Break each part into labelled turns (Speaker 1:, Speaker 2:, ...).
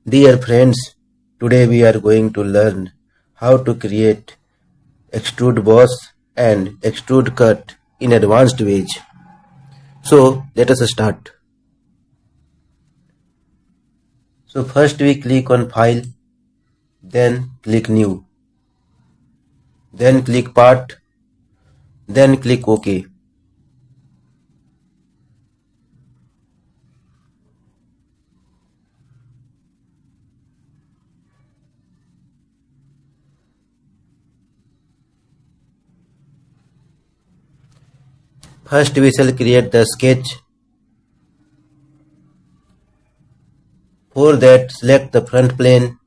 Speaker 1: Dear friends, today we are going to learn how to create extrude boss and extrude cut in advanced ways. So let us start. So first we click on file, then click new, then click part, then click OK. First we shall create the sketch. For that, select the front plane,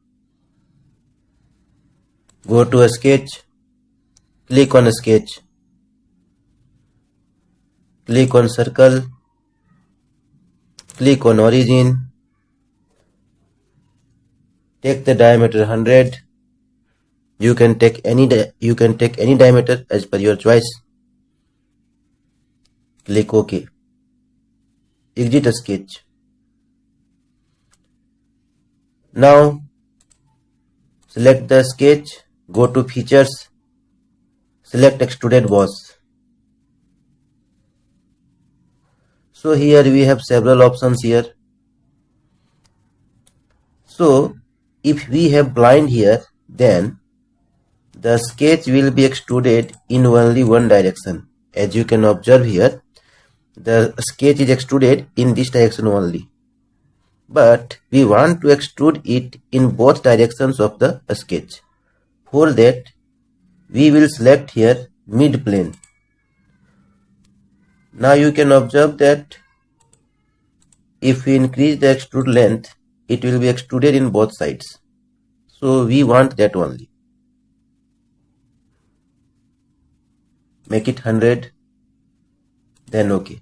Speaker 1: go to a sketch, click on a sketch, click on circle, click on origin, take the diameter 100. You can take any diameter as per your choice. Click OK. Exit a sketch. Now select the sketch, go to features, select extruded boss. So here we have several options here. So if we have blind here, then the sketch will be extruded in only one direction. As you can observe here, the sketch is extruded in this direction only. But we want to extrude it in both directions of the sketch. For that, we will select here mid plane. Now you can observe that if we increase the extrude length, it will be extruded in both sides. So we want that only. Make it 100, then OK.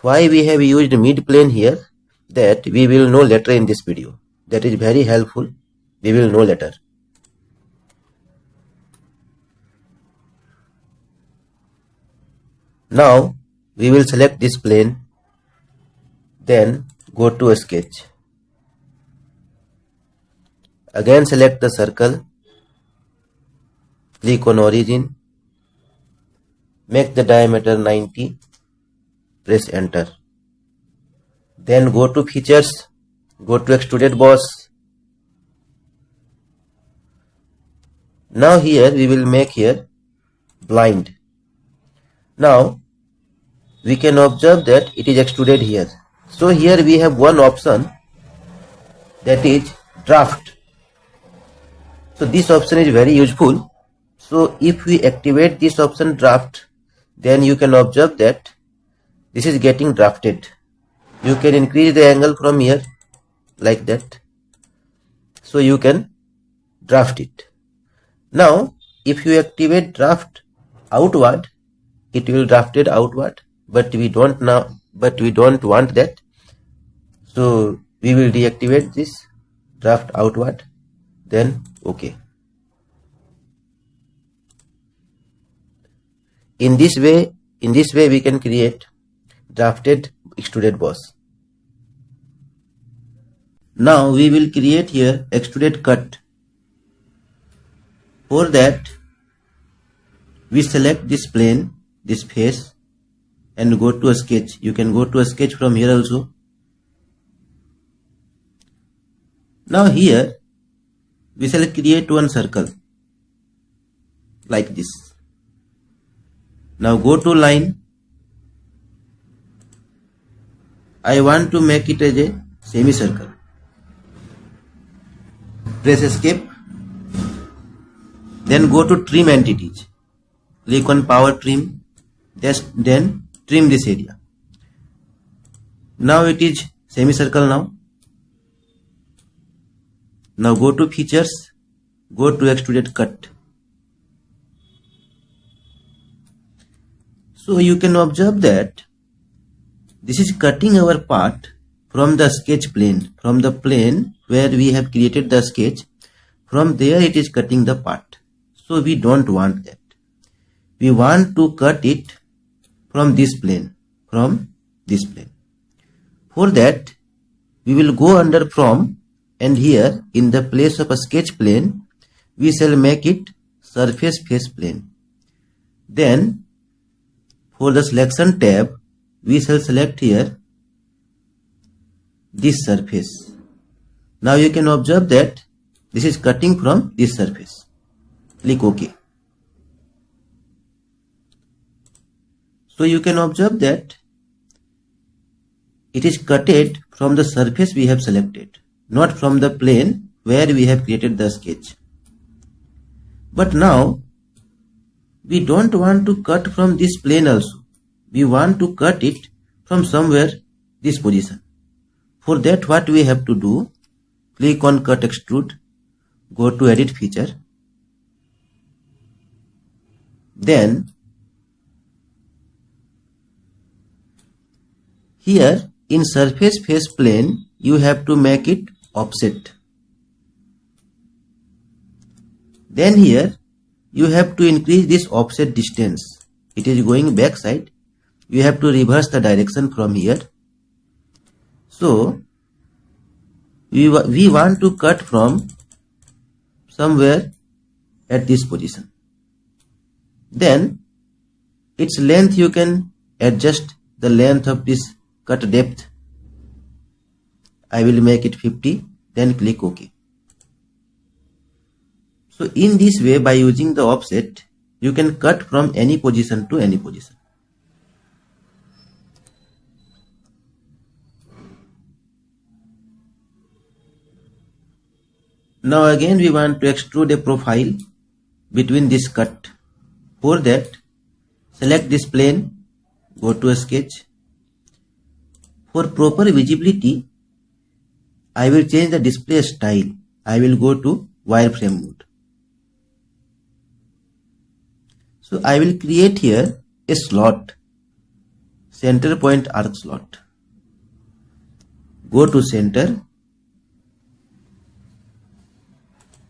Speaker 1: Why we have used mid plane here? That we will know later in this video. That is very helpful. We will know later. Now we will select this plane, then go to a sketch. Again select the circle, click on origin, make the diameter 90, press enter. Then go to features, go to extruded boss. Now here we will make here blind. Now we can observe that it is extruded here. So here we have one option, that is draft. So this option is very useful. So if we activate this option draft, then you can observe that this is getting drafted. You can increase the angle from here like that. So you can draft it. Now if you activate draft outward, it will draft it outward, but we don't want that. So we will deactivate this draft outward, then OK. In this way we can create drafted extruded boss. Now we will create here extruded cut. For that, we select this plane, this face, and go to a sketch. You can go to a sketch from here also. Now here we shall create one circle like this. Now go to line. I want to make it as a semicircle. Press escape. Then go to trim entities. Click on power trim. Then trim this area. Now it is semicircle now. Now go to features. Go to extruded cut. So you can observe that this is cutting our part from the sketch plane, from the plane where we have created the sketch. From there it is cutting the part. So we don't want that. We want to cut it from this plane, For that we will go under from and here in the place of a sketch plane we shall make it surface face plane. Then for the selection tab we shall select here this surface. Now you can observe that this is cutting from this surface. Click OK. So you can observe that it is cutted from the surface we have selected, not from the plane where we have created the sketch. But now we don't want to cut from this plane also. We want to cut it from somewhere this position. For that what we have to do, click on Cut Extrude, go to Edit Feature. Then here in surface face plane you have to make it offset. Then here you have to increase this offset distance. It is going back side. You have to reverse the direction from here. So we want to cut from somewhere at this position. Then its length you can adjust the length of this cut depth. I will make it 50, then click OK. So in this way, by using the offset, you can cut from any position to any position. Now again we want to extrude a profile between this cut. For that, select this plane, go to a sketch. For proper visibility, I will change the display style. I will go to wireframe mode. So I will create here a slot, center point arc slot. Go to center,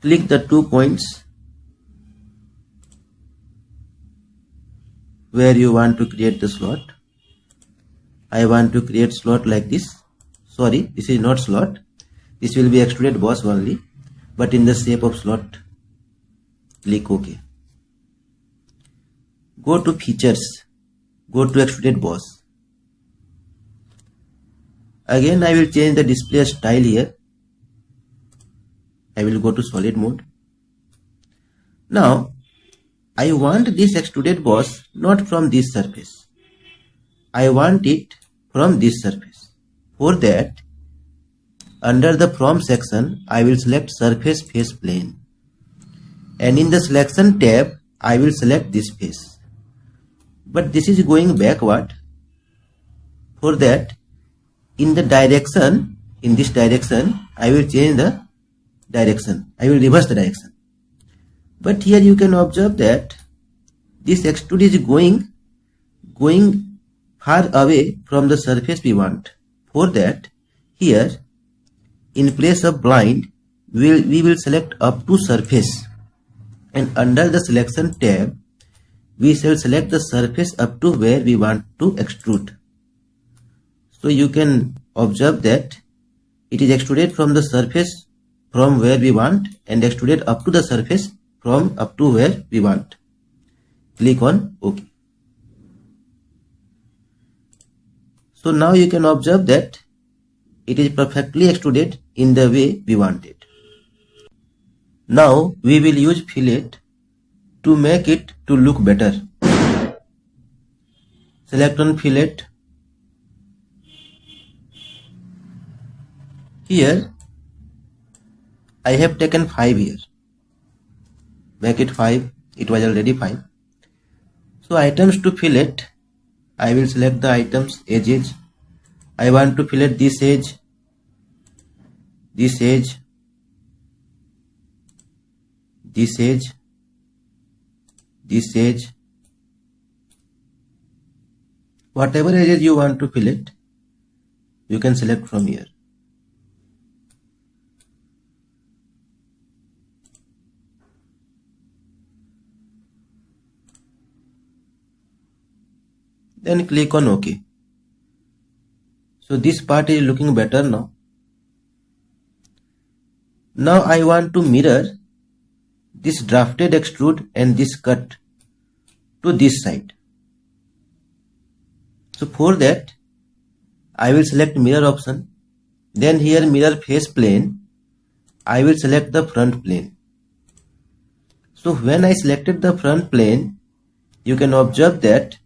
Speaker 1: click the 2 points where you want to create the slot. I want to create slot like this. Sorry, this is not slot. This will be extruded boss only, but in the shape of slot. Click OK. Go to Features, go to Extruded Boss. Again I will change the display style here. I will go to solid mode. Now I want this extruded boss not from this surface. I want it from this surface. For that, under the From section, I will select Surface Face Plane. And in the Selection tab, I will select this face. But this is going backward. For that, in the direction, in this direction, I will change the direction. I will reverse the direction. But here you can observe that this extrude is going far away from the surface we want. For that, here in place of blind, we will select up to surface, and under the Selection tab, we shall select the surface up to where we want to extrude. So you can observe that it is extruded from the surface from where we want and extruded up to the surface from up to where we want. Click on OK. So now you can observe that it is perfectly extruded in the way we want it. Now we will use fillet to make it to look better. Select on fillet. Here I have taken 5 here. Make it 5. It was already 5. So items to fillet, I will select the items edges. I want to fillet this edge, this edge, this edge, this edge. Whatever edges you want to fillet, you can select from here. Then click on OK. So this part is looking better now. Now I want to mirror this drafted extrude and this cut to this side. So for that, I will select mirror option. Then here mirror face plane, I will select the front plane. So when I selected the front plane, you can observe that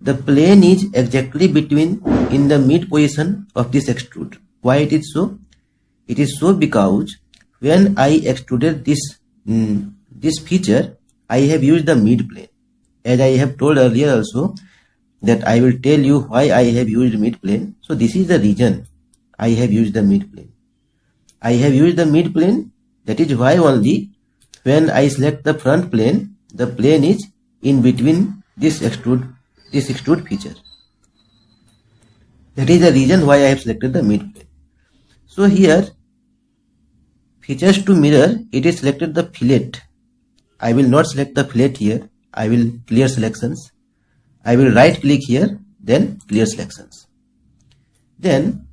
Speaker 1: the plane is exactly between in the mid position of this extrude. Why it is so? It is so because when I extruded this feature, I have used the mid plane. As I have told earlier also, that I will tell you why I have used mid plane. So this is the reason I have used the mid plane. I have used the mid plane. That is why only when I select the front plane, the plane is in between this extrude feature. That is the reason why I have selected the mid plane. So here, features to mirror, it is selected the fillet. I will not select the fillet here. I will clear selections. I will right click here, then clear selections. Then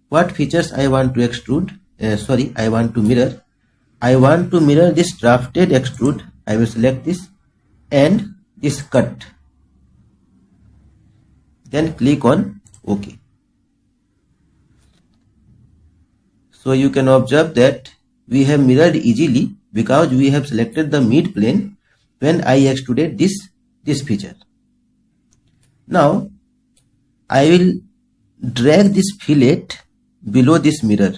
Speaker 1: what features I want to extrude? I want to mirror. I want to mirror this drafted extrude. I will select this and this cut. Then click on OK. So you can observe that we have mirrored easily because we have selected the mid plane when I extruded this feature. Now I will drag this fillet below this mirror.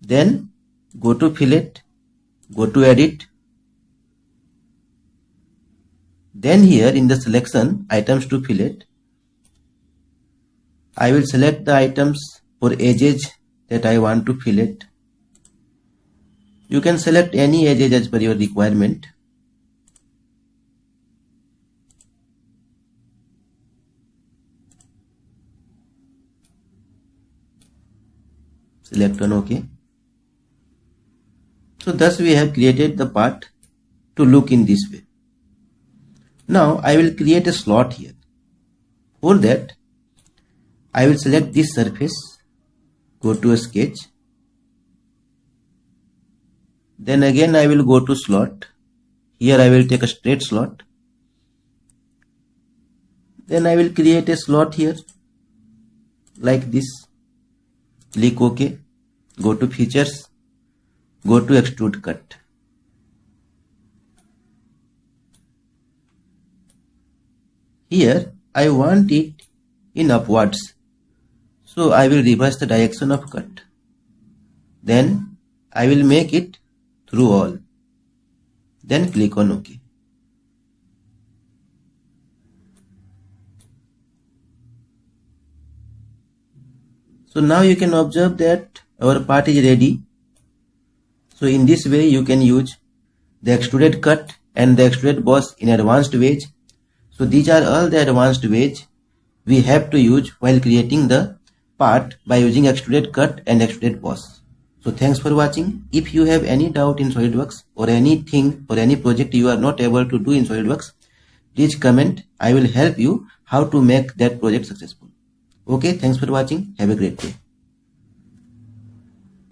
Speaker 1: Then go to fillet, go to edit. Then here in the selection items to fillet, I will select the items for edges that I want to fillet. You can select any edges as per your requirement. Select on OK. So thus we have created the part to look in this way. Now I will create a slot here. For that, I will select this surface, go to a sketch. Then again I will go to slot. Here I will take a straight slot. Then I will create a slot here like this. Click OK. Go to features. Go to extrude cut. Here I want it in upwards. So I will reverse the direction of cut. Then I will make it through all. Then click on OK. So now you can observe that our part is ready. So in this way you can use the extruded cut and the extruded boss in advanced ways. So these are all the advanced ways we have to use while creating the part by using extruded cut and extruded boss. So thanks for watching. If you have any doubt in SolidWorks or anything or any project you are not able to do in SolidWorks, please comment. I will help you how to make that project successful. Okay, thanks for watching. Have a great day.